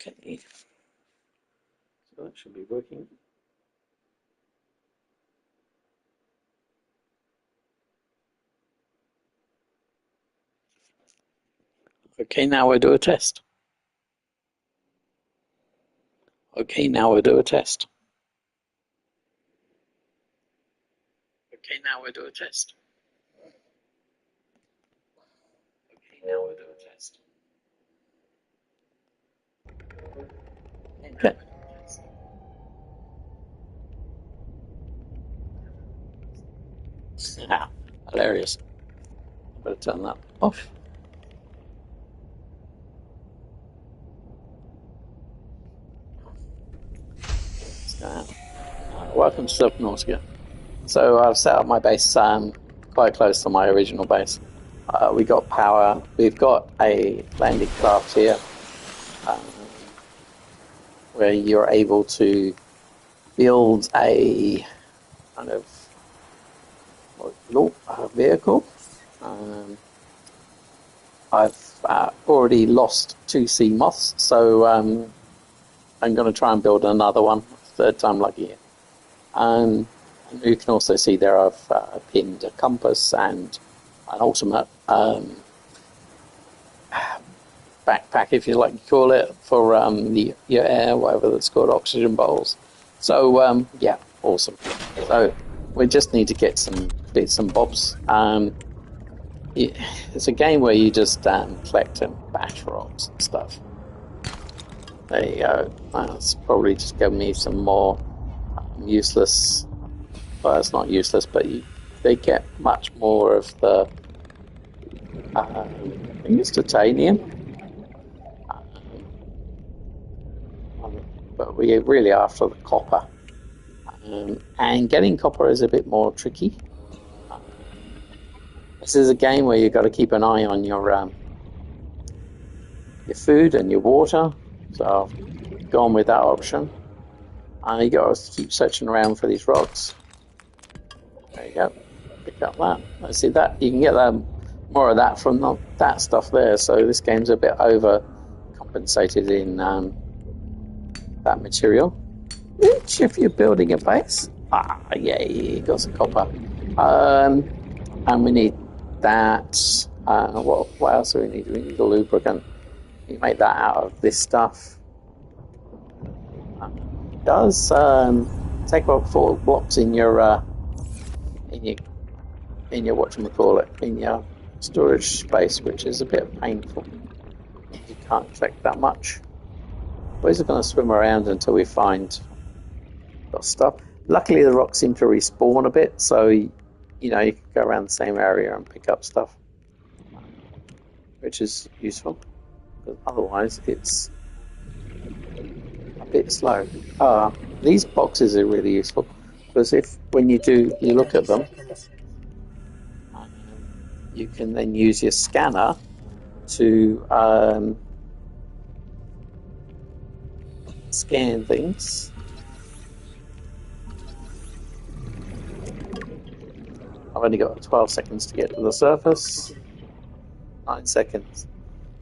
Okay, so that should be working. Okay, now we'll do a test. Okay, now we'll do a test. Okay, now we'll do a test. Okay, now we'll do a test. Okay. Ah, hilarious. I better turn that off. Welcome to Subnautica. So I've set up my base quite close to my original base. We got power. We've got a landing craft here where you're able to build a kind of vehicle. I've already lost 2 sea moths, so I'm going to try and build another one. Third time lucky. And you can also see there I've pinned a compass and an ultimate backpack, if you like to call it, for your air, whatever that's called, oxygen bowls. So yeah, awesome. So we just need to get some bits and bobs. It's a game where you just collect and bash rocks and stuff. There you go. That's probably just giving me some more useless. Well, it's not useless, but they get much more of the. I think it's titanium. But we're really after the copper. And getting copper is a bit more tricky. This is a game where you've got to keep an eye on your food and your water. So I've gone with that option. You got to keep searching around for these rocks. There you go. Pick up that. Let's see that. You can get more of that from that stuff there. So this game's a bit overcompensated in that material. Which, if you're building a base, yeah, you got some copper. And we need that. What else do we need? We need a lubricant. You make that out of this stuff. It does take about 4 blocks in your whatchamacallit, in your storage space, which is a bit painful. You can't collect that much. We're just going to swim around until we find got stuff. Luckily, the rocks seem to respawn a bit, so you can go around the same area and pick up stuff, which is useful. But otherwise, it's a bit slow. These boxes are really useful because when you look at them, you can then use your scanner to scan things. I've only got 12 seconds to get to the surface. 9 seconds.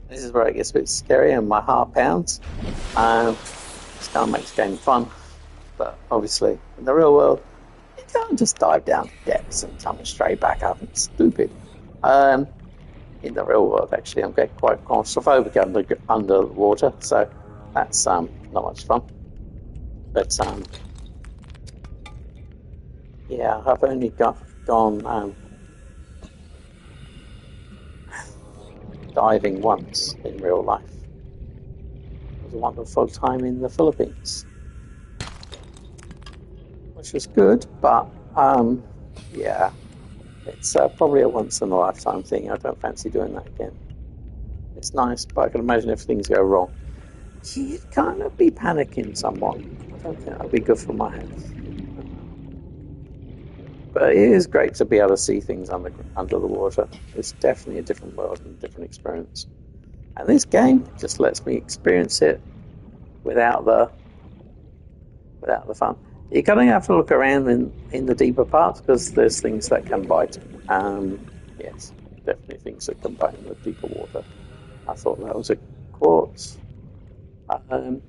This is where it gets a bit scary and my heart pounds. This kind of makes the game fun. But obviously, in the real world, you can't just dive down to depths and come straight back up. It's stupid. In the real world, actually, I'm getting quite claustrophobic under the water, so that's not much fun. But yeah, I've only gone diving once in real life. It was a wonderful time in the Philippines, which was good, but yeah, it's probably a once in a lifetime thing. I don't fancy doing that again. It's nice, but I can imagine if things go wrong, you'd kind of be panicking somewhat. I don't think that'd be good for my health. But it is great to be able to see things under the water. It's definitely a different world and a different experience. And this game just lets me experience it without the fun. You're going to have to look around in the deeper parts because there's things that can bite. Yes. definitely things that combine with deeper water. I thought that was a quartz. Okay.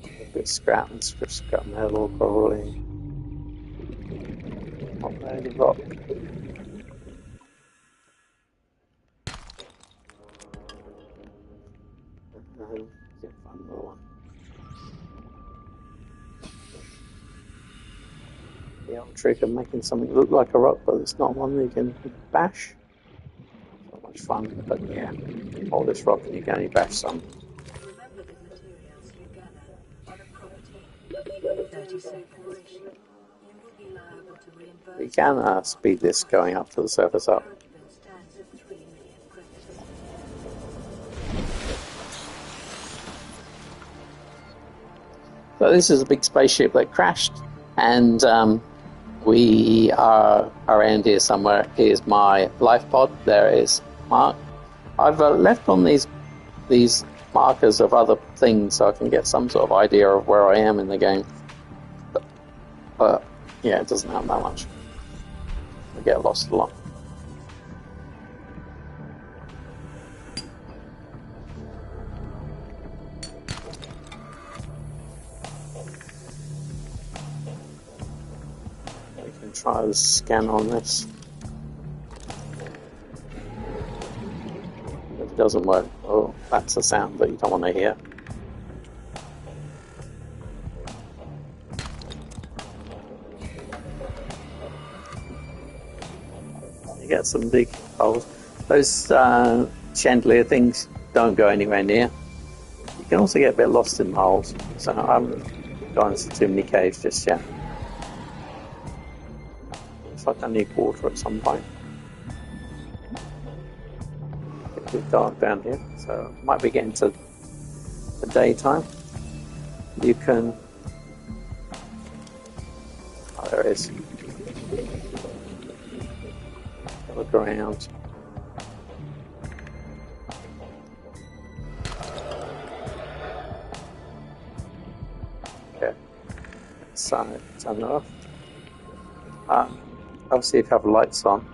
A bit scrap and scrap metal, probably. Not really rock. Can't find another one. The old trick of making something look like a rock, but it's not one that you can bash. Not much fun, but yeah. All this rock and you can only bash some. Remember the materials you gather on a property. 30 seconds. You will be liable to reimburse. We can speed this going up to the surface up. Stands at 3 million credits. So this is a big spaceship that crashed, and we are around here somewhere. Here's my life pod. There is Mark. I've left on these markers of other things so I can get some sort of idea of where I am in the game. But yeah, it doesn't help that much. I get lost a lot. We can try the scan on this. If it doesn't work, oh, that's a sound that you don't want to hear. You get some big holes. Those chandelier things don't go anywhere near. You can also get a bit lost in the holes, so I haven't gone into too many caves just yet. Looks like I need water at some point. It's a bit dark down here, so it might be getting to the daytime. You can... Oh, there it is. Look around. Okay, let's turn it off. Obviously, if you have lights on,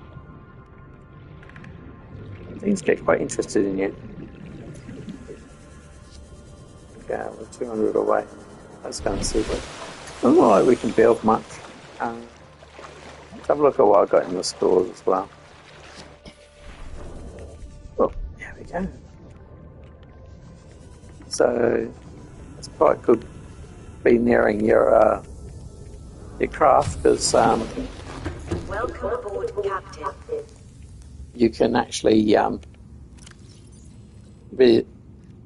things get quite interested in you. Yeah, we're 200 away. Let's go and see what. Doesn't look like we can build much. Let's have a look at what I got in the stores as well. Oh, there we go. So it's quite good be nearing your craft because Welcome aboard, Captain. you can actually be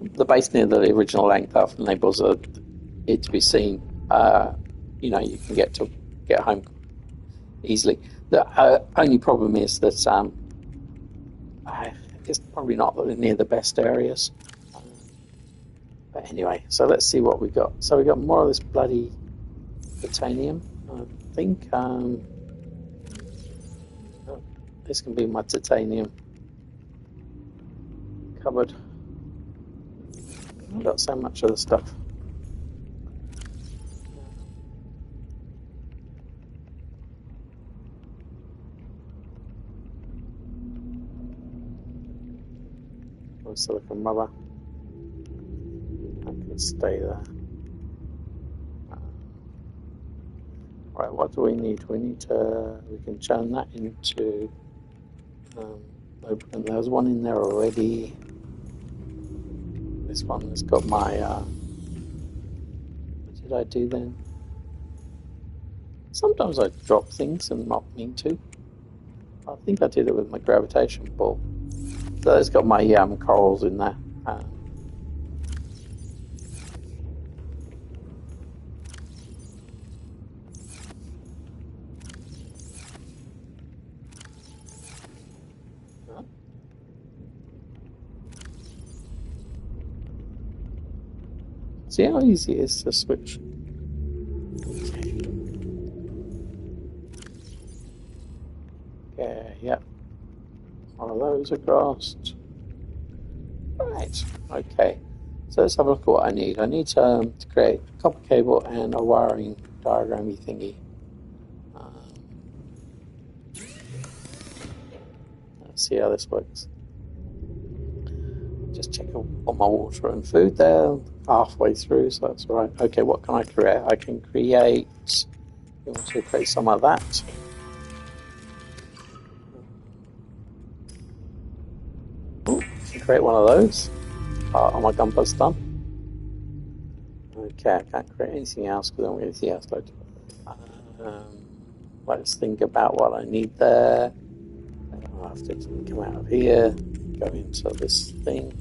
the base near the original length after enables it to be seen. You know, you can get home easily. The only problem is that it's probably not near the best areas. But anyway, so let's see what we got. So we got more of this bloody titanium, I think. This can be my titanium cupboard. I've got so much of the stuff. Silicon rubber. I can stay there. Right, what do we need? We need to. We can turn that into. Open. There's one in there already. This one has got my. What did I do then? Sometimes I drop things and not mean to. I think I did it with my gravitation ball. So it's got my corals in there. See how easy it is to switch. Okay, yep. One of those across. Right, okay. So let's have a look at what I need. I need to create a copper cable and a wiring diagrammy thingy. Let's see how this works. Just check all my water and food there. Halfway through, so that's all right. Okay, what can I create? I can create. You want to create some of that? Ooh, can create one of those. Oh, my gunpowder's done. Okay, I can't create anything else because I don't get anything else loaded. Let's think about what I need there. I'll have to come out of here, go into this thing.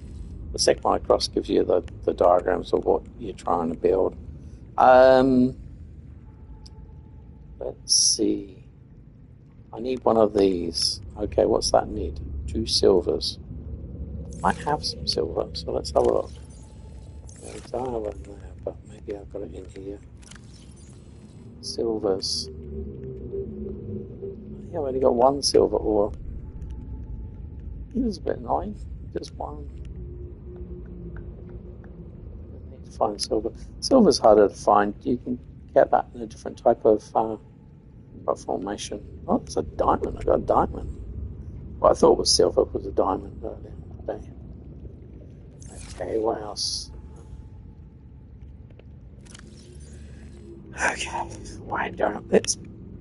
The second one across gives you the diagrams of what you're trying to build. Let's see. I need one of these. Okay, what's that need? 2 silvers. Might have some silver, so let's have a look. There's one there, but maybe I've got it in here. Silvers. Yeah, I've only got 1 silver ore. This is a bit annoying. Just 1. I need to find silver. Silver's harder to find. You can get that in a different type of formation. Oh, it's a diamond. I got a diamond. What I thought was silver was a diamond earlier today. Okay, what else? Okay, right down. Let's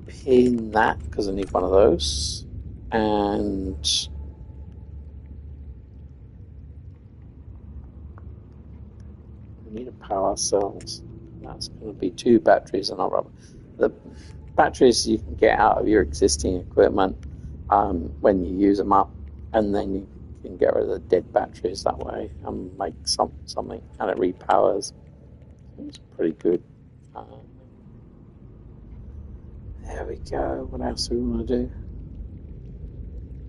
pin that because I need one of those. And I need a power cells. That's going to be 2 batteries and not rubber. The batteries you can get out of your existing equipment when you use them up, and then you can get rid of the dead batteries that way and make something, and it repowers. It's pretty good. There we go. What else do we want to do?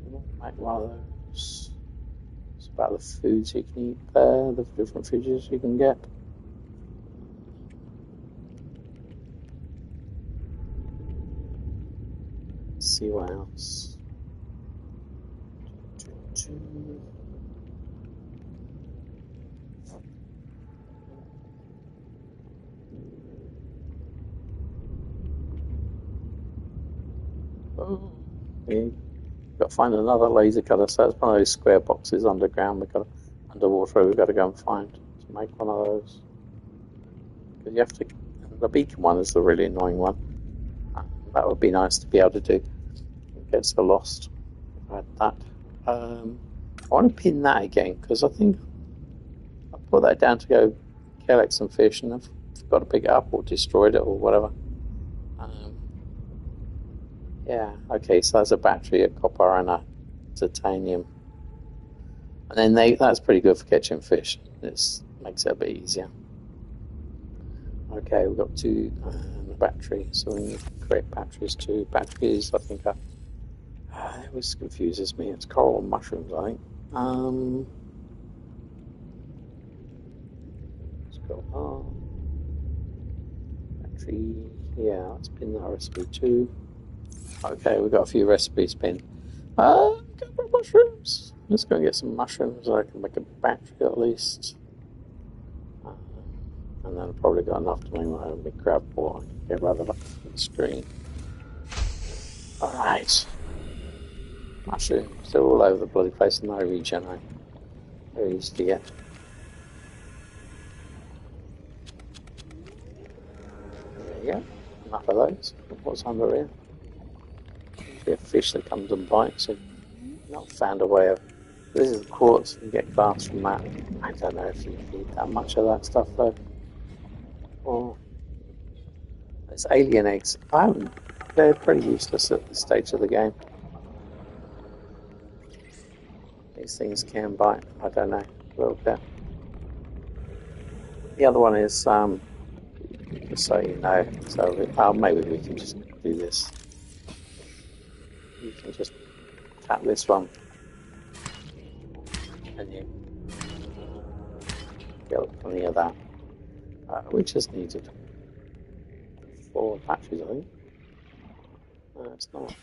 We'll make one of those. It's about the foods you can eat there, the different foods you can get. Let's see what else. Oh, yeah. Got to find another laser cutter. So that's one of those square boxes underground. Underwater. We've got to go and find to make one of those. Because you have to. The beacon one is the really annoying one. That would be nice to be able to do. It gets so lost. I've had that. I want to pin that again because I think I put that down to go collect some fish and I've got to pick it up or destroyed it or whatever. Yeah, okay, so there's a battery, a copper, and a titanium. And then that's pretty good for catching fish. It makes it a bit easier. Okay, we've got 2 battery, so we need to create batteries too. Batteries, I think, it always confuses me. It's coral and mushrooms, I think. Let's go battery. Yeah, let's pin that recipe too. Okay, we've got a few recipes pinned. Couple of mushrooms. Let's go and get some mushrooms so I can make a battery at least. And then I've probably got enough to make my own big crab ball. I can get rid of the screen. Alright. Mushrooms. They're all over the bloody place and they regenerate. Very easy to get. There you go. Enough of those. What's under here? Usually a fish that comes and bites and not found a way of. This is quartz, you get glass from that. I don't know if you need that much of that stuff though. Or it's alien eggs. They're pretty useless at this stage of the game. These things can bite, I don't know, a little bit. The other one is, just so you know, so maybe we can just do this. You can just tap this one and you get plenty of that. We just needed 4 batteries, I think. No, it's not.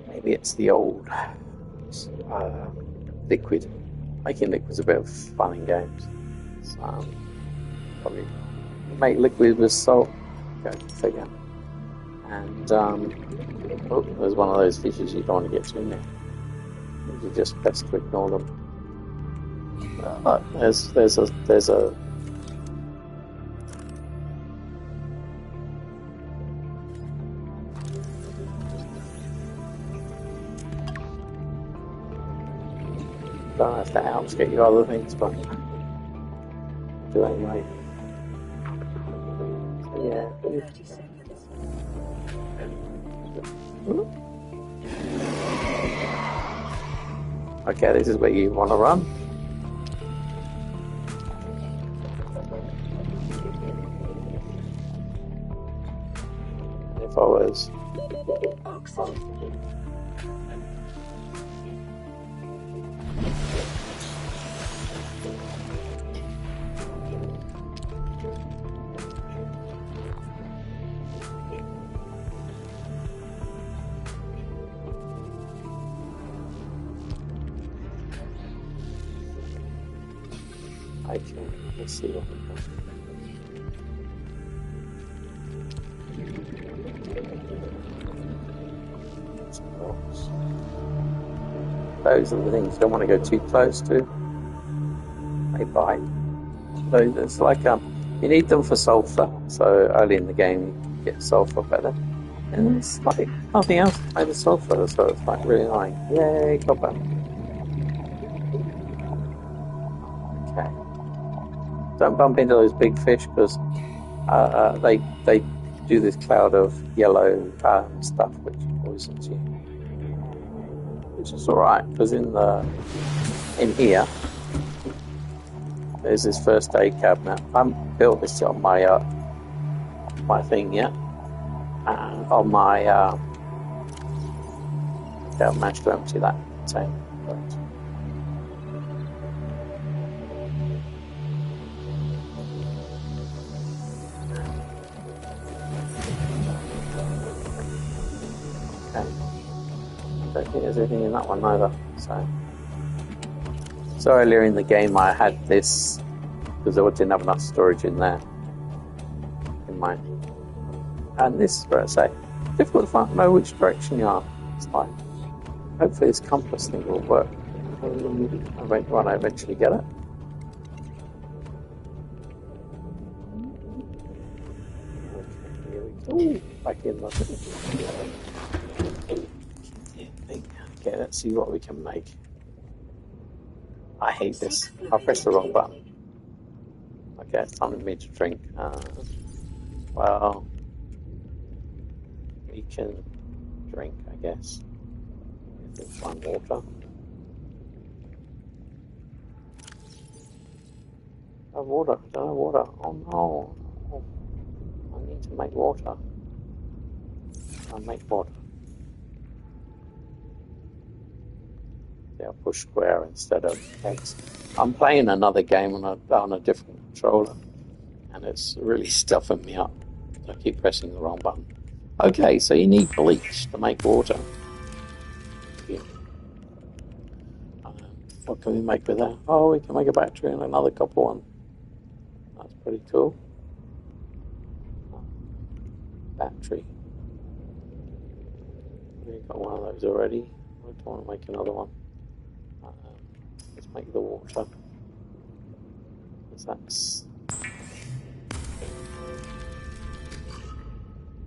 Maybe it's the old liquid. making liquid's a bit of fun in games. So, probably make liquid with salt. Go figure. And oh, there's one of those fishes you don't want to get too near. You just best to ignore them. Look, there's a don't know if that helps get you other things, but do anyway. So yeah. 30 seconds. Okay, this is where you want to run. If I was Oxygen. okay, let's see what we got. Those are the things you don't want to go too close to. They bite. So it's like you need them for sulfur. So early in the game you get sulfur better. And it's like nothing else made of sulfur, so it's like really annoying. Yay, copper. Okay. Don't bump into those big fish because they do this cloud of yellow stuff which poisons you. Which is alright, because in here there's this first aid cabinet. I haven't built this on my thing yet. On my I managed to empty that container. Okay. I don't think there's anything in that one either. So earlier in the game I had this because I didn't have enough storage in there. In mine. And this is where I say, difficult to know which direction you are. It's like, hopefully this compass thing will work when I eventually get it. Okay, here we go. Back in the thing. Okay, let's see what we can make. I hate this. I pressed the wrong button. Okay, it's time for me to drink. Well, we can drink, I guess. Let's find water. Oh, water. I don't have water. Oh no. Oh, I need to make water. I'll make water. I'll push square instead of X. I'm playing another game on a different controller, and it's really stuffing me up. I keep pressing the wrong button. Okay, so you need bleach to make water. Yeah. What can we make with that? Oh, we can make a battery and another copper one. That's pretty cool. Battery. We've got one of those already. I don't want to make another one. Let's make the water. That's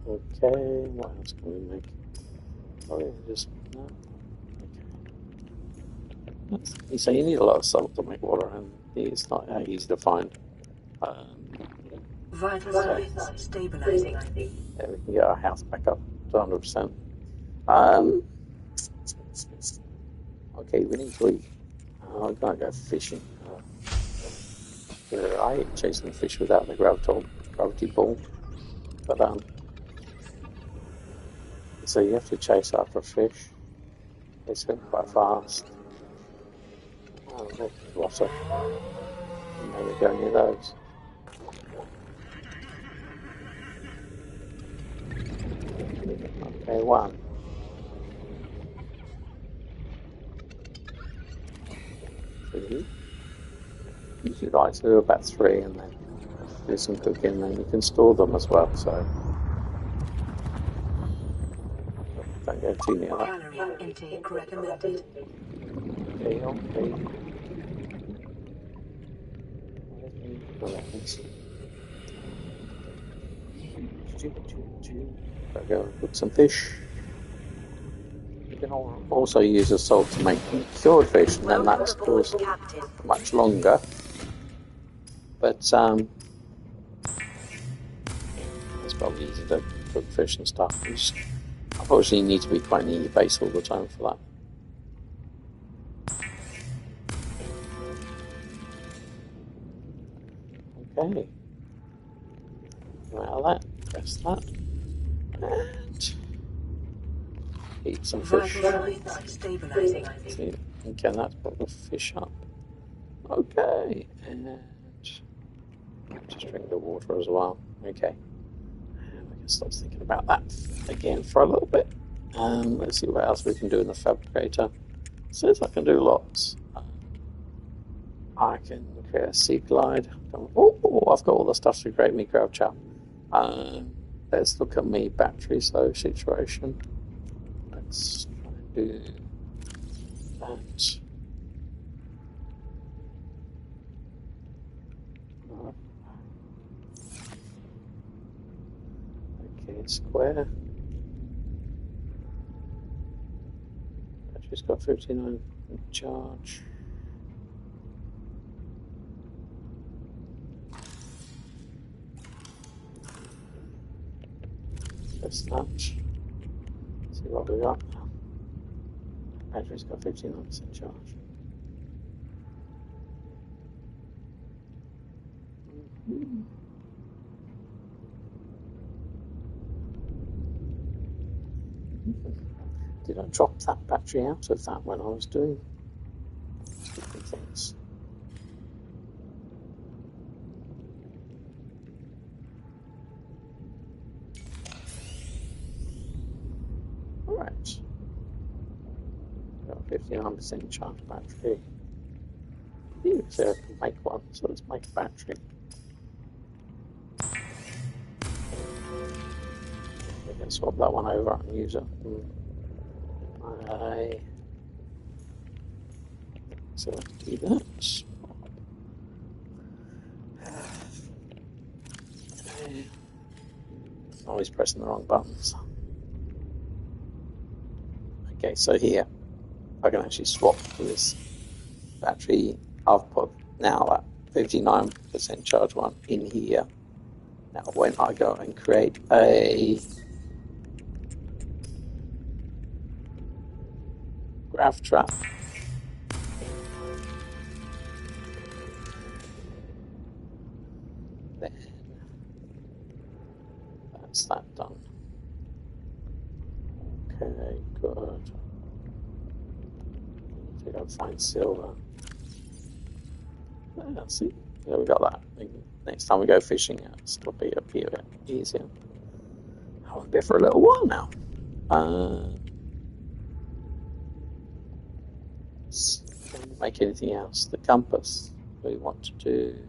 okay. What else can we make? Oh yeah, just no. Okay. So you need a lot of salt to make water, and it's not easy to find. Vital signs stabilizing. Yeah, we can get our house back up to 100%. Okay, we need to eat. I'm gonna go fishing. I hate chasing fish without the gravity ball. But so you have to chase after a fish. They swim quite fast. Oh, there's water. You never go near those. Okay, one. 2. Usually like to do about 3 and then do some cooking, and then you can store them as well, so don't go too near that. Calorie intake recommended. Okay, okay. Gotta go and cook some fish. You can also use the salt to make cured fish, and then that's of course much longer. But it's probably easy to cook fish and stuff. Unfortunately, you need to be quite near your base all the time for that. Okay. Out of that, press that, and eat some fish. Stabilizing. See, okay, that's put the fish up. Okay, and just drink the water as well. Okay, and we can stop thinking about that again for a little bit. Let's see what else we can do in the fabricator. Since I can do lots, I can create a sea glide. Oh, I've got all the stuff to create me crab chow. Let's look at my battery situation. Let's try and do that. Okay, square. Battery's got 59 charge. Press that. See what we got. Battery's got 59% charge. Did I drop that battery out of that when I was doing different things? Alright. Got 59% charge battery. I can make one, so let's make a battery. We can swap that one over and use it. So let's do that. Always pressing the wrong buttons. Okay, so here I can actually swap to this battery. I've put now that 59% charge one in here. Now when I go and create a graph trap, then that's that done. Okay, good. To go find silver. Let's see. Yeah, we got that. Next time we go fishing, it'll be a bit easier. I won't be for a little while now. Can we make anything else? The compass we want to do.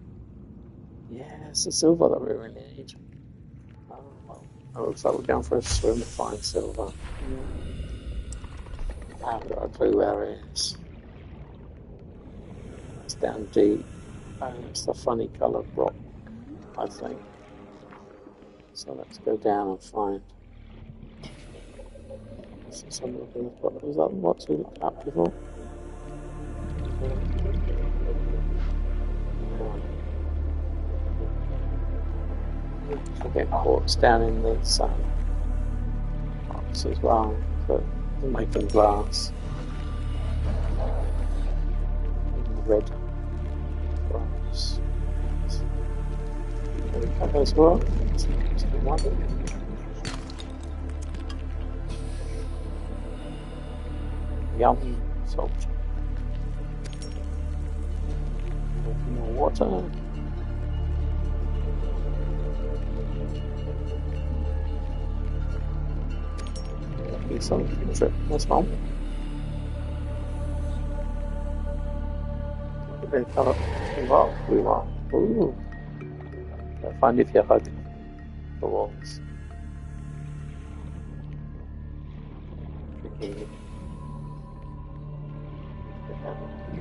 Yeah, it's the silver that we really need. Oh, well, it looks like we're going for a swim to find silver. I haven't got a clue where it is. It's down deep. It's the funny coloured rock, I think. So let's go down and find. Was that what we looked at before? Get quartz down in the box as well, but we're making glass. Red glass. We cover as well. Yum, salt. More water. Some trip this one. The color rock we want. Ooh. Gotta find if you hug the walls. Tricky.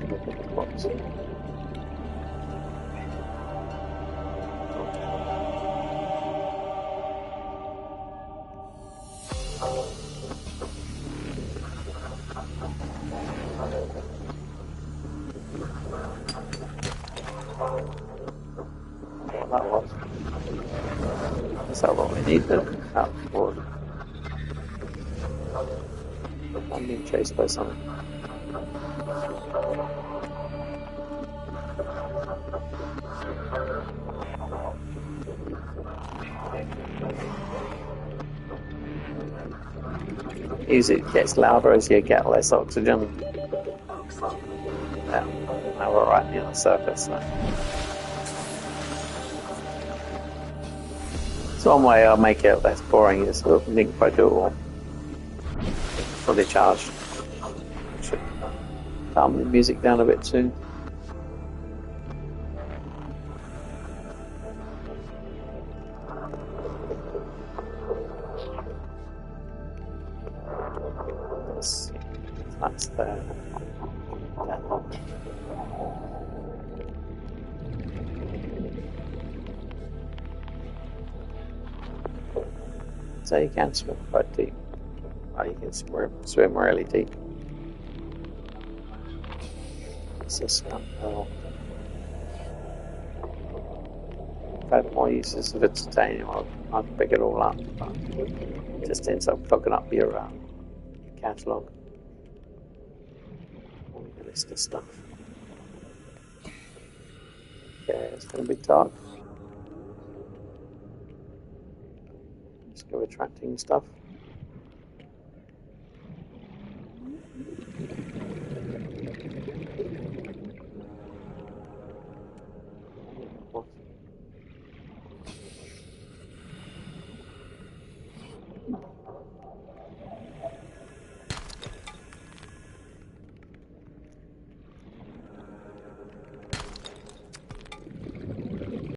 Look at the blocks. What that was. Is that what we need to have for? I'm being chased by something. Music gets louder as you get less oxygen. Yeah, now we're right near the surface. So one way I'll make it less boring is if I do it all fully charged. Should calm the music down a bit soon. That's there. So you can swim quite deep. Or you can swim really deep. It's just I've had more uses of titanium. I'll pick it all up. But it just ends up clogging up your catalogue. A list of stuff. Okay, it's going to be dark. Let's go attracting stuff.